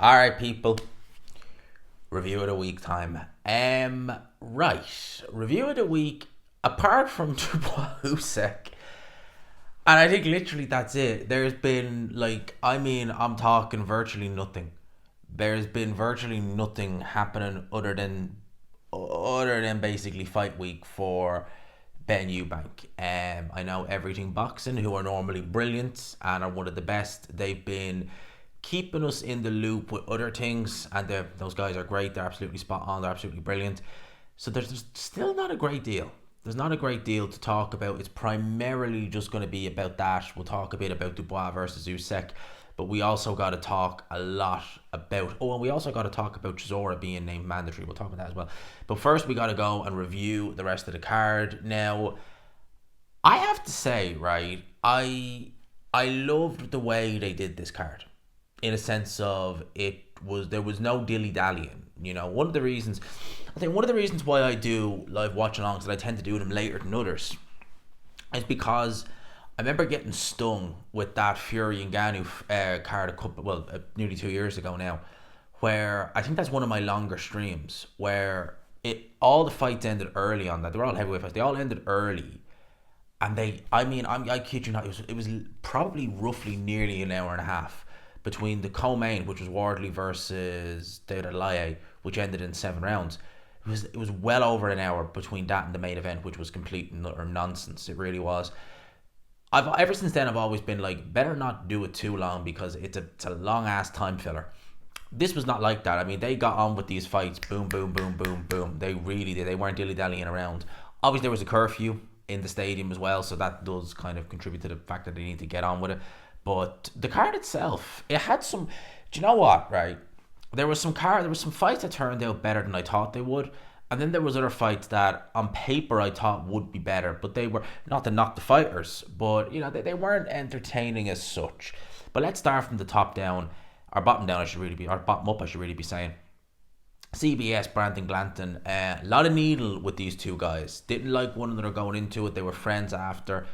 Alright, people. Review of the week time. Right. Review of the week, apart from Dubois Usyk, and I think literally that's it. There's been, I'm talking virtually nothing. There's been virtually nothing happening other than basically fight week for Ben Eubank. I know Everything Boxing, who are normally brilliant and are one of the best. They've been keeping us in the loop with other things, and those guys are great. They're absolutely spot on. They're absolutely brilliant. So there's still not a great deal. There's not a great deal to talk about. It's primarily just going to be about that. We'll talk a bit about Dubois versus Usyk, but we also got to talk a lot about. Oh, and we also got to talk about Chisora being named mandatory. We'll talk about that as well. But first, we got to go and review the rest of the card. Now, I have to say, right, I loved the way they did this card, in a sense of there was no dilly dallying. One of the reasons why I do live watch alongs, and I tend to do them later than others, is because I remember getting stung with that Fury and Ngannou card nearly 2 years ago now, where I think that's one of my longer streams, where all the fights ended early on that. They were all heavyweight fights. They all ended early, and I kid you not, it was probably roughly nearly an hour and a half between the co-main, which was Wardley versus David Alaye, which ended in 7 rounds. It was well over an hour between that and the main event, which was complete and utter nonsense. It really was. I've ever since then I've always been like, better not do it too long, because it's a long ass time filler. This was not like that. I mean, they got on with these fights, boom, boom, boom, boom, boom. They really did. They weren't dilly dallying around. Obviously, there was a curfew in the stadium as well, so that does kind of contribute to the fact that they need to get on with it. But the card itself, it had some. Do you know what? Right, there was some fights that turned out better than I thought they would, and then there was other fights that on paper I thought would be better, but they were not to knock the fighters, but they weren't entertaining as such. But let's start from the top down, or bottom down. Or bottom up. I should really be saying. CBS, Brandon Glanton, a lot of needle with these two guys. Didn't like one another going into it. They were friends after.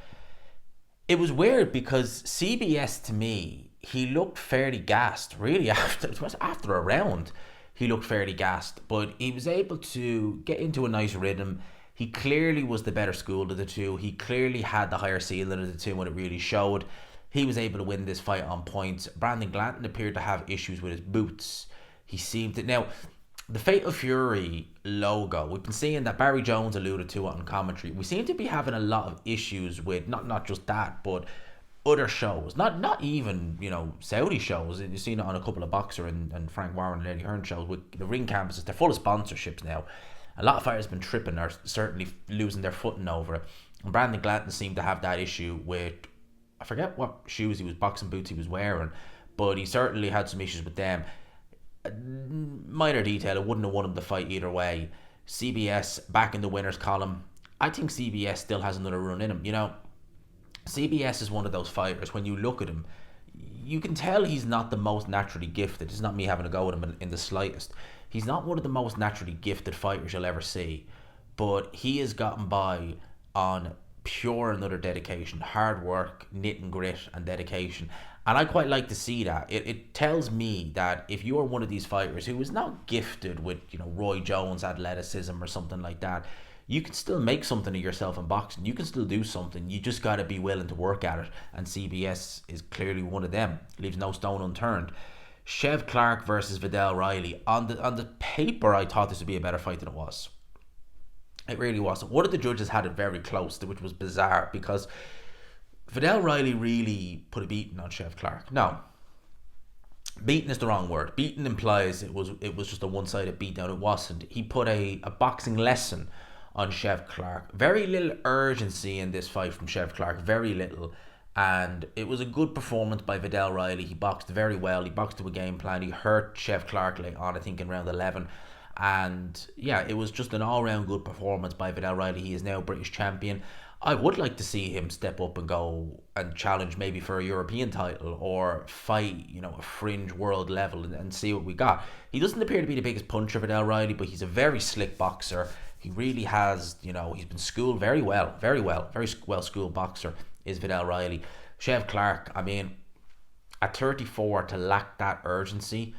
It was weird because CBS, to me, he looked fairly gassed. Really, after a round, he looked fairly gassed. But he was able to get into a nice rhythm. He clearly was the better school of the two. He clearly had the higher ceiling of the two, and it really showed. He was able to win this fight on points. Brandon Glanton appeared to have issues with his boots. He seemed to... Now, the Fatal Fury logo, we've been seeing that. Barry Jones alluded to it on commentary. We seem to be having a lot of issues with not just that, but other shows. Not even, Saudi shows. You've seen it on a couple of Boxer and Frank Warren and Eddie Hearn shows with the ring campuses. They're full of sponsorships now. A lot of fighters have been tripping, or certainly losing their footing over it. And Brandon Glanton seemed to have that issue with, I forget what shoes boxing boots he was wearing, but he certainly had some issues with them. Minor detail, it wouldn't have won him the fight either way. CBS back in the winners column. I think CBS still has another run in him. CBS is one of those fighters, when you look at him, you can tell he's not the most naturally gifted. It's not me having a go at him in the slightest. He's not one of the most naturally gifted fighters you'll ever see, but he has gotten by on pure and utter dedication, hard work, knit and grit, and dedication. And I quite like to see that. It tells me that if you are one of these fighters who is not gifted with, Roy Jones athleticism or something like that, you can still make something of yourself in boxing. You can still do something. You just got to be willing to work at it. And CBS is clearly one of them. Leaves no stone unturned. Chev Clark versus Vidal Riley. On the paper, I thought this would be a better fight than it was. It really wasn't. One of the judges had it very close, which was bizarre, because Vidal Riley really put a beating on Chev Clark. No, beating is the wrong word. Beating implies it was just a one-sided beatdown. It wasn't. He put a boxing lesson on Chev Clark. Very little urgency in this fight from Chev Clark. Very little. And it was a good performance by Vidal Riley. He boxed very well. He boxed to a game plan. He hurt Chev Clark late on, I think, in round 11. And yeah, it was just an all-round good performance by Vidal Riley. He is now British champion. I would like to see him step up and go and challenge maybe for a European title, or fight, a fringe world level, and see what we got. He doesn't appear to be the biggest puncher, Vidal Riley, but he's a very slick boxer. He really has, he's been schooled very well, very well schooled boxer is Vidal Riley. Chev Clark, at 34, to lack that urgency,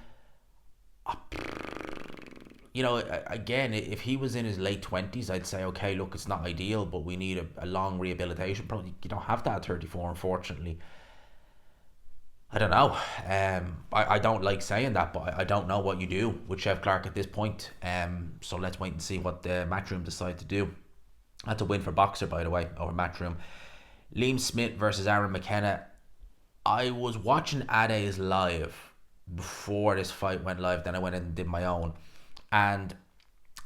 You know, again, if he was in his late 20s, I'd say, okay, look, it's not ideal, but we need a long rehabilitation. Probably you don't have that at 34, unfortunately. I don't know. I don't like saying that, but I don't know what you do with Chef Clark at this point. So let's wait and see what the Matchroom decide to do. That's a win for Boxer, by the way, over Matchroom. Liam Smith versus Aaron McKenna. I was watching Ade's live before this fight went live. Then I went and did my own. And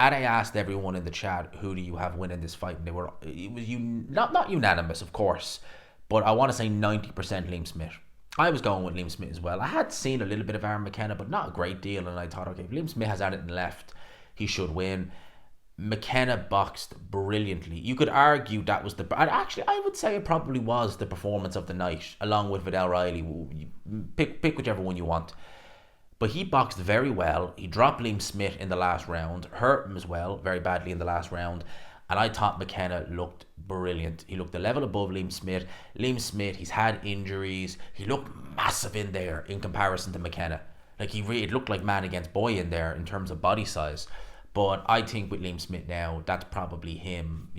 Ade asked everyone in the chat, who do you have winning this fight? And it was not unanimous, of course, but I want to say 90% Liam Smith. I was going with Liam Smith as well. I had seen a little bit of Aaron McKenna, but not a great deal. And I thought, okay, if Liam Smith has anything left, he should win. McKenna boxed brilliantly. You could argue that was actually, I would say it probably was the performance of the night, along with Vidal Riley. Pick whichever one you want. But he boxed very well. He dropped Liam Smith in the last round, hurt him as well, very badly in the last round. And I thought McKenna looked brilliant. He looked a level above Liam Smith. Liam Smith, he's had injuries. He looked massive in there in comparison to McKenna. Like, it looked like man against boy in there in terms of body size. But I think with Liam Smith now, that's probably him,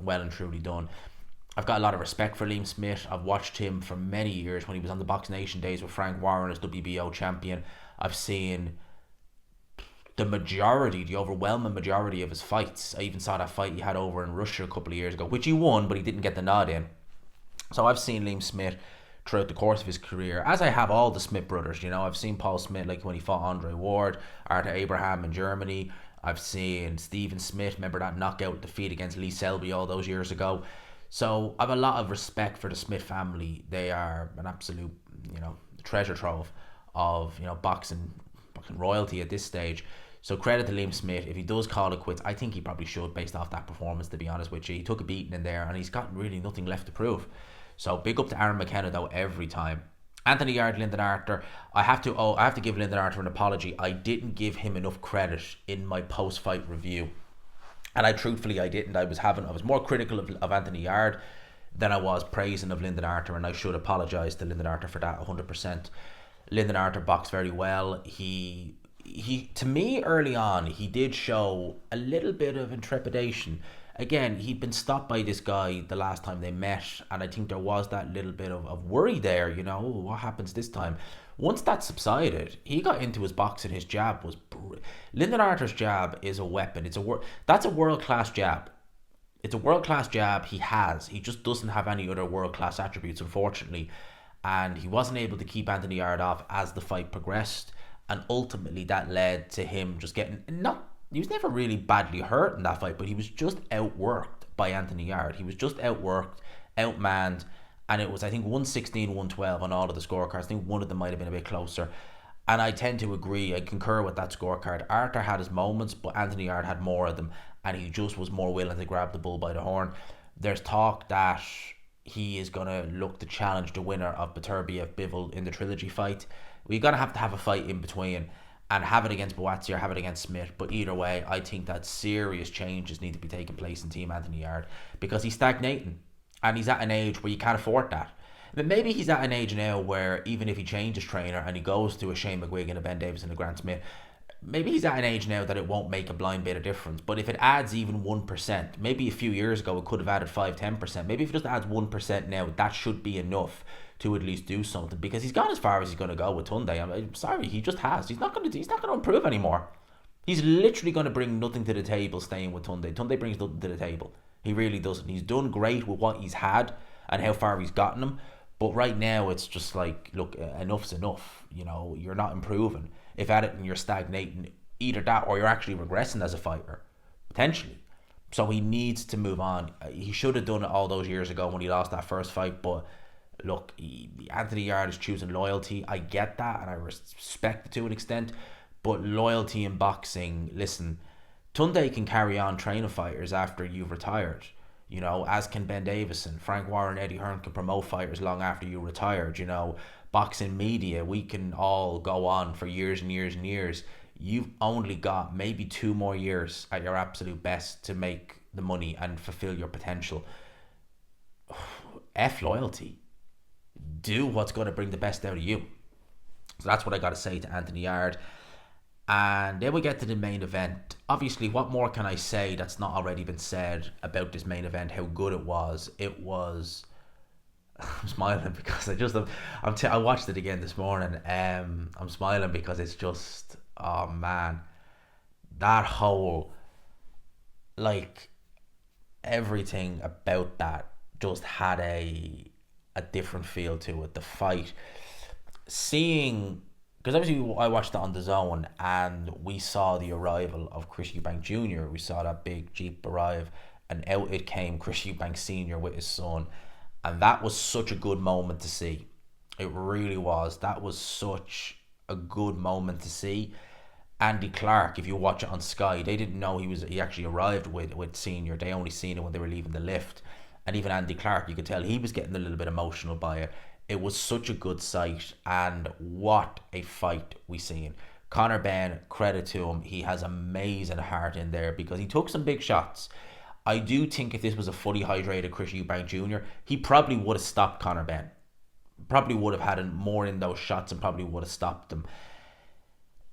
well and truly done. I've got a lot of respect for Liam Smith. I've watched him for many years when he was on the Box Nation days with Frank Warren as WBO champion. I've seen the overwhelming majority of his fights. I even saw that fight he had over in Russia a couple of years ago, which he won, but he didn't get the nod in. So I've seen Liam Smith throughout the course of his career, as I have all the Smith brothers. I've seen Paul Smith, like when he fought Andre Ward, Arthur Abraham in Germany. I've seen Stephen Smith, remember that knockout defeat against Lee Selby all those years ago. So I have a lot of respect for the Smith family. They are an absolute, treasure trove of, boxing royalty at this stage. So credit to Liam Smith. If he does call it quits, I think he probably should, based off that performance, to be honest with you. He took a beating in there and he's got really nothing left to prove. So big up to Aaron McKenna though every time. Anthony Yarde, Lyndon Arthur. I have to give Lyndon Arthur an apology. I didn't give him enough credit in my post-fight review. And I didn't. I was more critical of Anthony Yarde than I was praising of Lyndon Arthur, and I should apologise to Lyndon Arthur for that 100%. Lyndon Arthur boxed very well. He to me early on, he did show a little bit of intrepidation. Again, he'd been stopped by this guy the last time they met, and I think there was that little bit of worry there, what happens this time? Once that subsided, he got into his boxing. His jab was Lyndon Arthur's jab is a weapon. That's a world-class jab. It's a world-class jab he just doesn't have any other world-class attributes, unfortunately. And he wasn't able to keep Anthony Yarde off as the fight progressed, and ultimately that led to him just getting he was never really badly hurt in that fight, but he was just outworked by Anthony Yarde. He was just outworked, outmanned, and it was, I think, 116, 112 on all of the scorecards. I think one of them might have been a bit closer. And I tend to agree, I concur with that scorecard. Arthur had his moments, but Anthony Yarde had more of them, and he just was more willing to grab the bull by the horn. There's talk that he is going to look to challenge the winner of Beterbiev Bivol in the trilogy fight. We're going to have a fight in between and have it against Boazzi or have it against Smith. But either way, I think that serious changes need to be taking place in Team Anthony Yarde, because he's stagnating and he's at an age where you can't afford that. But maybe he's at an age now where even if he changes trainer and he goes to a Shane McGuigan, a Ben Davis and a Grant Smith, maybe he's at an age now that it won't make a blind bit of difference. But if it adds even 1%, maybe a few years ago it could have added 5-10%. Maybe if it just adds 1% now, that should be enough to at least do something, because he's gone as far as he's going to go with Tunde. I'm sorry, he just has. He's not going to improve anymore. He's literally going to bring nothing to the table staying with Tunde. Tunde brings nothing to the table. He really doesn't. He's done great with what he's had and how far he's gotten him. But right now, it's just like, look, enough's enough. You're not improving. If at it and you're stagnating, either that or you're actually regressing as a fighter, potentially. So he needs to move on. He should have done it all those years ago when he lost that first fight. But look, Anthony Yarde is choosing loyalty. I get that, and I respect it to an extent. But loyalty in boxing, listen, Tunde can carry on training fighters after you've retired. As can Ben Davison. Frank Warren, Eddie Hearn can promote fighters long after you retired. Boxing media, we can all go on for years and years and years. You've only got maybe 2 more years at your absolute best to make the money and fulfill your potential. F loyalty. Do what's going to bring the best out of you. So that's what I got to say to Anthony Yarde. And then we get to the main event. Obviously, what more can I say that's not already been said about this main event? How good it was! It was. I'm smiling because I watched it again this morning. I'm smiling because it's just, oh man, that whole, like, everything about that just had a different feel to it. The fight, seeing, because obviously I watched it on the zone and we saw the arrival of Chris Eubank Jr. We saw that big Jeep arrive and out it came Chris Eubank Sr. with his son. And that was such a good moment to see. It really was. That was such a good moment to see. Andy Clark, if you watch it on Sky, they didn't know he actually arrived with Senior. They only seen it when they were leaving the lift. And even Andy Clark, you could tell he was getting a little bit emotional by it. It was such a good sight, and what a fight we seen. Conor Benn, credit to him, he has amazing heart in there because he took some big shots. I do think if this was a fully hydrated Chris Eubank Jr., he probably would have stopped Conor Benn. Probably would have had more in those shots and probably would have stopped them.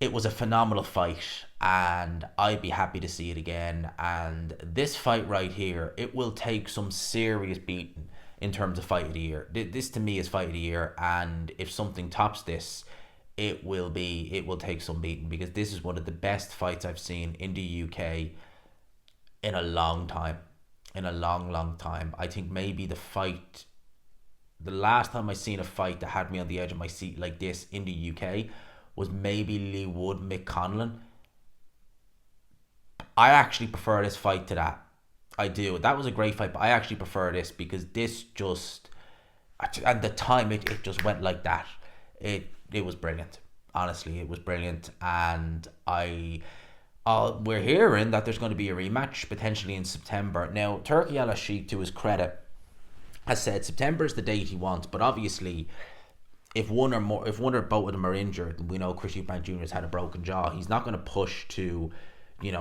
It was a phenomenal fight and I'd be happy to see it again. And this fight right here, it will take some serious beating in terms of fight of the year. This to me is fight of the year, and if something tops this, it will take some beating because this is one of the best fights I've seen in the UK in a long time. In a long time. I think maybe the last time I seen a fight that had me on the edge of my seat like this in the UK was maybe Lee Wood, Mick Conlan. I actually prefer this fight to that. I do. That was a great fight, but I actually prefer this because this just, at the time it just went like that. It was brilliant. Honestly, it was brilliant, and we're hearing that there's going to be a rematch potentially in September. Now, Turki Al Sheikh, to his credit, has said September is the date he wants, but obviously, if one or both of them are injured, and we know Chris Eubank Jr. has had a broken jaw, he's not going to push to,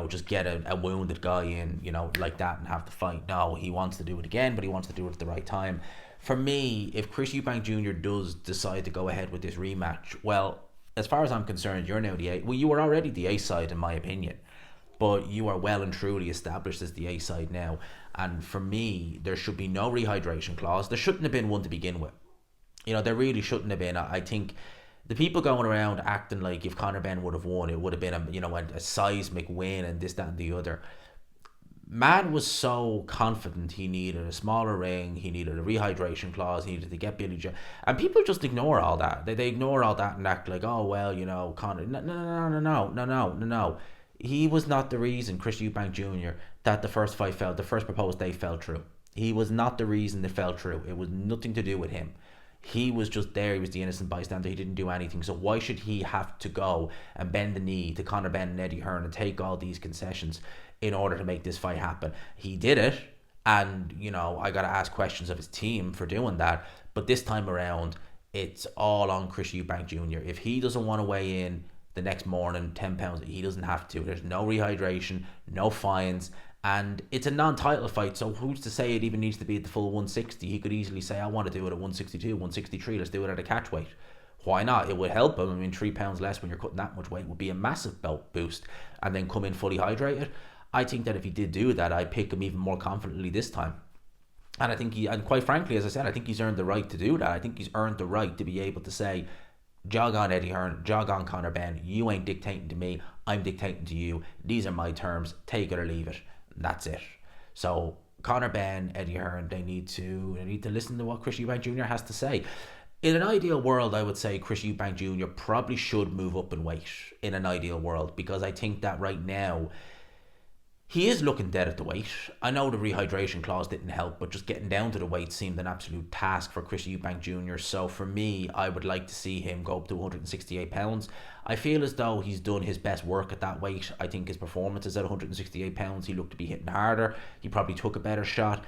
just get a wounded guy in, like that and have the fight. No, he wants to do it again, but he wants to do it at the right time. For me, if Chris Eubank Jr. does decide to go ahead with this rematch, well, as far as I'm concerned, you're now the A. Well, you were already the A side in my opinion, but you are well and truly established as the A side now. And for me, there should be no rehydration clause. There shouldn't have been one to begin with. There really shouldn't have been. I think the people going around acting like if Conor Benn would have won, it would have been a seismic win and this, that, and the other. Man was so confident he needed a smaller ring, he needed a rehydration clause, he needed to get Billy Joe, and people just ignore all that. They ignore all that and act like, oh well, Conor. No. He was not the reason, Chris Eubank Jr., that the first proposed date fell through. He was not the reason it fell through. It was nothing to do with him. He was just there. He was the innocent bystander. He didn't do anything. So why should he have to go and bend the knee to Conor Benn and Eddie Hearn and take all these concessions in order to make this fight happen? He did it, and I got to ask questions of his team for doing that. But this time around, it's all on Chris Eubank Jr. If he doesn't want to weigh in the next morning, 10 pounds, he doesn't have to. There's no rehydration, no fines. And it's a non-title fight, so who's to say it even needs to be at the full 160? He could easily say, I want to do it at 162, 163, let's do it at a catch weight. Why not? It would help him. I mean, 3 pounds less when you're cutting that much weight would be a massive belt boost, and then come in fully hydrated. I think that if he did do that, I'd pick him even more confidently this time. And I think and quite frankly, as I said, I think he's earned the right to do that. I think he's earned the right to be able to say, jog on Eddie Hearn, jog on Conor Benn, you ain't dictating to me, I'm dictating to you. These are my terms, take it or leave it. That's it. So Conor Benn, Eddie Hearn, they need to listen to what Chris Eubank Jr. has to say. In an ideal world, I would say Chris Eubank Jr. probably should move up in weight in an ideal world, because I think that right now he is looking dead at the weight. I know the rehydration clause didn't help, but just getting down to the weight seemed an absolute task for Chris Eubank Jr. So for me, I would like to see him go up to 168 pounds. I feel as though he's done his best work at that weight. I think his performances at 168 pounds, he looked to be hitting harder. He probably took a better shot.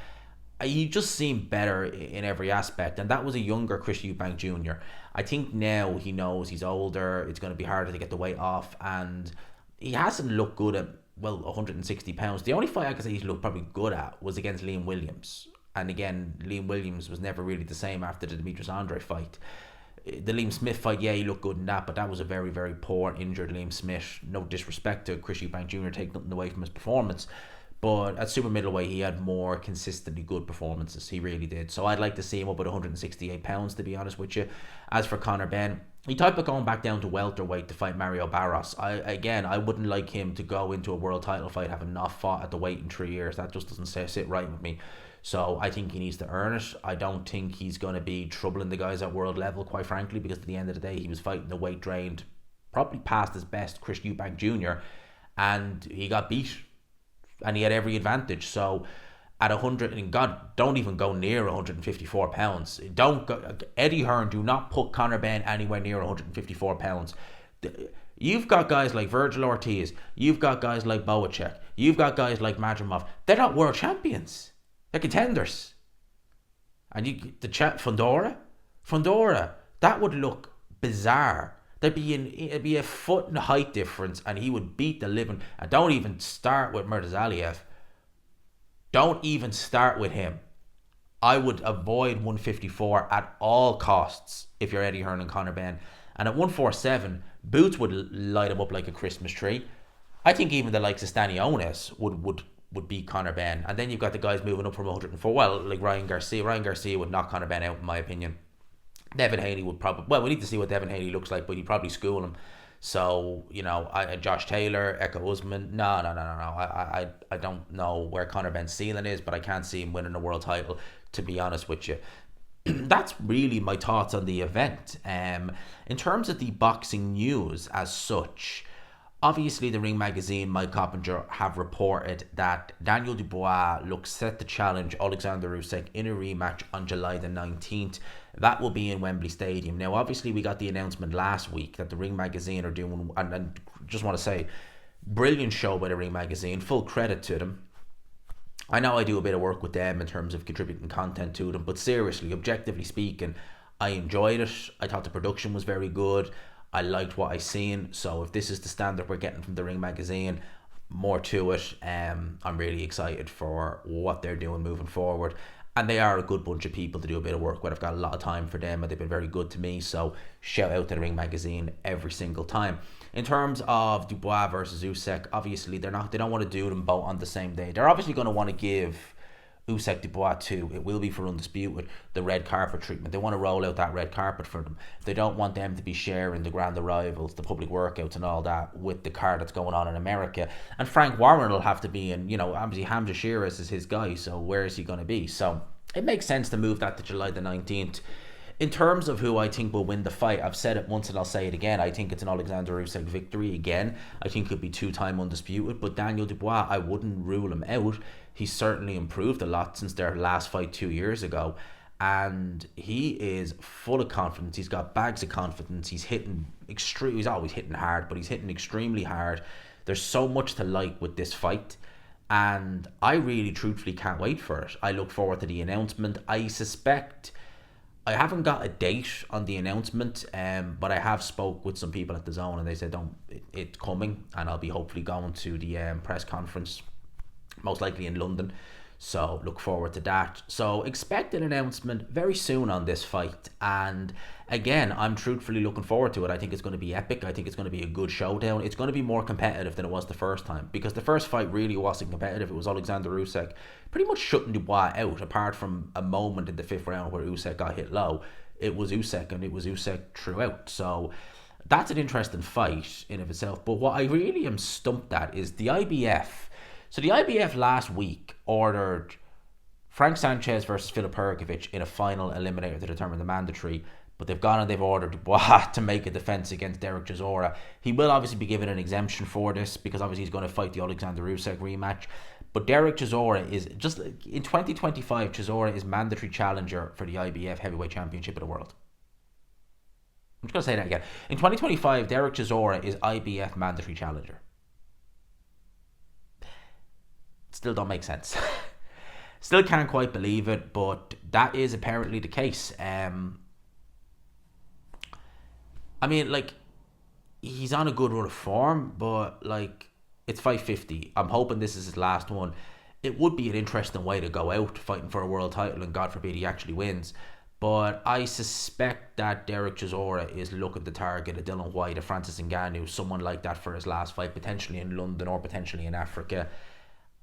He just seemed better in every aspect, and that was a younger Chris Eubank Jr. I think now he knows he's older, it's going to be harder to get the weight off, and he hasn't looked good at 160 pounds. The only fight I could say he's looked probably good at was against Liam Williams, and again, Liam Williams was never really the same after the Demetrius Andre fight. The Liam Smith fight, yeah, he looked good in that, but that was a very, very poor, injured Liam Smith. No disrespect to Chris Eubank Jr., take nothing away from his performance. But at super middleweight, he had more consistently good performances. He really did. So I'd like to see him up at 168 pounds, to be honest with you. As for Conor Benn, he type of going back down to welterweight to fight Mario Barros. I wouldn't like him to go into a world title fight having not fought at the weight in 3 years. That just doesn't sit right with me. So I think he needs to earn it. I don't think he's going to be troubling the guys at world level, quite frankly, because at the end of the day, he was fighting the weight drained, probably past his best, Chris Eubank Jr., and he got beat. And he had every advantage. So at 100, and God, don't even go near 154 pounds. Don't go, Eddie Hearn, do not put Conor Benn anywhere near 154 pounds. You've got guys like Virgil Ortiz. You've got guys like Boacek. You've got guys like Madrimov. They're not world champions. They're contenders. And the chat Fundora, that would look bizarre. It'd be a foot in height difference, and he would beat the living. And don't even start with Murtazaliev. Don't even start with him. I would avoid 154 at all costs if you're Eddie Hearn and Conor Benn. And at 147, Boots would light him up like a Christmas tree. I think even the likes of Stanionis would beat Conor Benn. And then you've got the guys moving up from 104. Well, like Ryan Garcia. Ryan Garcia would knock Conor Benn out, in my opinion. Devin Haney would probably... Well, we need to see what Devin Haney looks like, but he'd probably school him. So, Josh Taylor, Eko Usman... No. I don't know where Conor Benn's ceiling is, but I can't see him winning a world title, to be honest with you. That's really my thoughts on the event. In terms of the boxing news as such... Obviously, the Ring Magazine, Mike Coppinger, have reported that Daniel Dubois looks set to challenge Alexander Usyk in a rematch on July the 19th. That will be in Wembley Stadium. Now, obviously, we got the announcement last week that the Ring Magazine are doing, and just want to say, brilliant show by the Ring Magazine. Full credit to them. I know I do a bit of work with them in terms of contributing content to them, but seriously, objectively speaking, I enjoyed it. I thought the production was very good. I liked what I seen. So if this is the standard we're getting from the Ring Magazine, more to it. I'm really excited for what they're doing moving forward. And they are a good bunch of people to do a bit of work with. I've got a lot of time for them, and they've been very good to me. So shout out to the Ring Magazine every single time. In terms of Dubois versus Usyk, obviously they don't want to do them both on the same day. They're obviously going to want to give Usyk Dubois too. It will be for Undisputed, the red carpet treatment. They want to roll out that red carpet for them. They don't want them to be sharing the grand arrivals, the public workouts and all that with the card that's going on in America. And Frank Warren will have to be in, obviously Hamza Sheeraz is his guy, so where is he going to be? So it makes sense to move that to July the 19th. In terms of who I think will win the fight, I've said it once and I'll say it again. I think it's an Alexander Usyk victory again. I think he'll be two-time Undisputed, but Daniel Dubois, I wouldn't rule him out. He's certainly improved a lot since their last fight 2 years ago, and he is full of confidence. He's got bags of confidence. He's always hitting hard, but he's hitting extremely hard. There's so much to like with this fight, and I really truthfully can't wait for it. I look forward to the announcement. I suspect... I haven't got a date on the announcement, but I have spoke with some people at the Zone, and they said it's coming, and I'll be hopefully going to the press conference, most likely in London. So look forward to that. So expect an announcement very soon on this fight, and again, I'm truthfully looking forward to it. I think it's going to be epic. I think it's going to be a good showdown. It's going to be more competitive than it was the first time, because the first fight really wasn't competitive. It was Alexander Usyk pretty much shutting Dubois out, apart from a moment in the fifth round where Usyk got hit low. It was Usyk, and it was Usyk throughout. So that's an interesting fight in of itself. But what I really am stumped at is the IBF. So the IBF last week ordered Frank Sanchez versus Filip Hrgovic in a final eliminator to determine the mandatory, but they've gone and they've ordered Dubois to make a defence against Derek Chisora. He will obviously be given an exemption for this, because obviously he's going to fight the Alexander Usyk rematch. But Derek Chisora is just... In 2025, Chisora is mandatory challenger for the IBF Heavyweight Championship of the world. I'm just going to say that again. In 2025, Derek Chisora is IBF mandatory challenger. Still don't make sense. Still can't quite believe it, but that is apparently the case. I mean, like, he's on a good run of form, but, like, it's 550. I'm hoping this is his last one. It would be an interesting way to go out, fighting for a world title, and God forbid he actually wins. But I suspect that Derek Chisora is looking to target a Dylan White, a Francis Ngannou, someone like that for his last fight, potentially in London or potentially in Africa.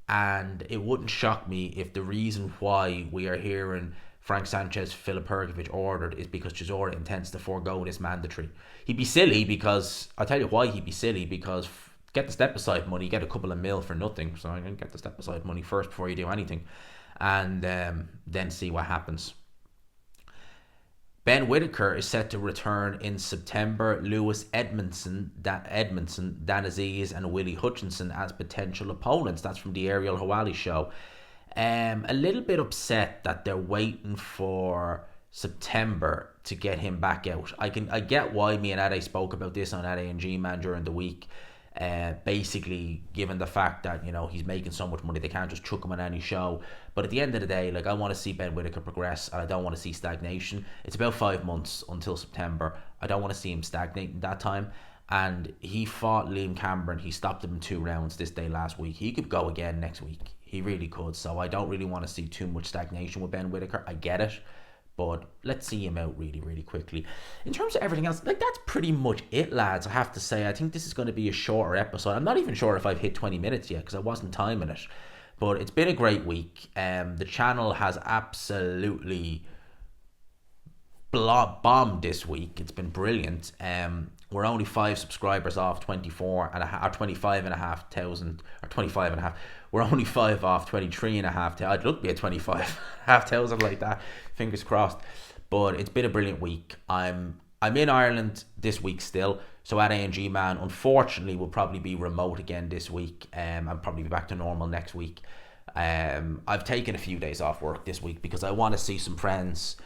And it wouldn't shock me if the reason why we are hearing Frank Sanchez Filip Hrgovic ordered is because Chisora intends to forego this mandatory. He'd be silly because, I'll tell you why he'd be silly, because get the step aside money, get a couple of mil for nothing. So I'm going to get the step aside money first before you do anything. And then see what happens. Ben Whittaker is set to return in September. Lewis Edmondson, Dan Aziz, and Willie Hutchinson as potential opponents. That's from the Ariel Hawali show. A little bit upset that they're waiting for September to get him back out. I get why. Me and Ade spoke about this on Ade and G-Man during the week. Basically, given the fact that, you know, he's making so much money, they can't just chuck him on any show. But at the end of the day, like, I want to see Ben Whittaker progress, and I don't want to see stagnation. It's about 5 months until September. I don't want to see him stagnate in that time. And he fought Liam Cameron. He stopped him in 2 rounds this day last week. He could go again next week. He really could. So I don't really want to see too much stagnation with Ben Whittaker. I get it. But let's see him out really, really quickly. In terms of everything else, like, that's pretty much it, lads. I have to say, I think this is going to be a shorter episode. I'm not even sure if I've hit 20 minutes yet because I wasn't timing it. But it's been a great week. The channel has absolutely bombed this week. It's been brilliant. We're only 5 subscribers off 24 and a half, or 25,500, or 25 and a half. We're only 5 off 23,500. I'd love to be at 25,500 like that. Fingers crossed. But it's been a brilliant week. I'm in Ireland this week still. So at A&G Man, unfortunately, will probably be remote again this week. I'll probably be back to normal next week. I've taken a few days off work this week because I want to see some friends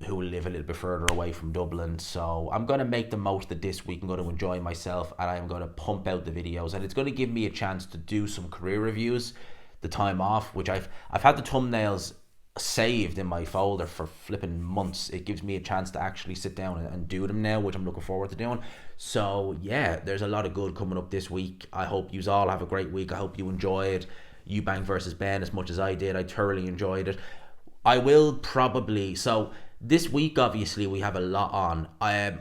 who will live a little bit further away from Dublin. So I'm going to make the most of this week. I'm going to enjoy myself, and I'm going to pump out the videos, and it's going to give me a chance to do some career reviews the time off, which I've had the thumbnails saved in my folder for flipping months. It gives me a chance to actually sit down and do them now, which I'm looking forward to doing. So yeah, there's a lot of good coming up this week. I hope you all have a great week. I hope you enjoyed Eubank versus Benn as much as I did. I thoroughly enjoyed it. I will probably, so this week obviously we have a lot on.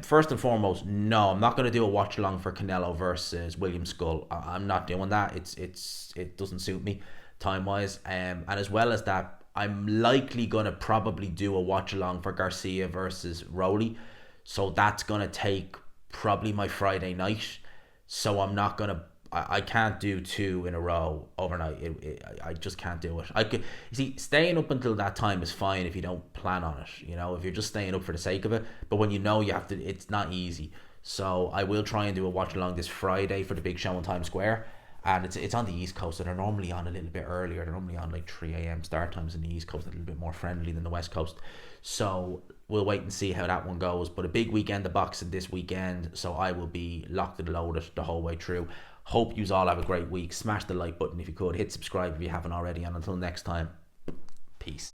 First and foremost, no, I'm not going to do a watch along for Canelo versus William Skull. I'm not doing that. It doesn't suit me time wise. And as well as that, I'm likely going to probably do a watch along for Garcia versus Rowley. So that's going to take probably my Friday night. So I'm not going to, I can't do 2 in a row overnight. I just can't do it. I could, you see, staying up until that time is fine if you don't plan on it. You know, if you're just staying up for the sake of it. But when you know you have to, it's not easy. So I will try and do a watch along this Friday for the big show in Times Square. And it's on the East Coast, so they're normally on a little bit earlier. They're normally on like 3 a.m. start times in the East Coast, a little bit more friendly than the West Coast. So we'll wait and see how that one goes. But a big weekend of boxing this weekend, so I will be locked and loaded the whole way through. Hope you all have a great week. Smash the like button if you could. Hit subscribe if you haven't already. And until next time, peace.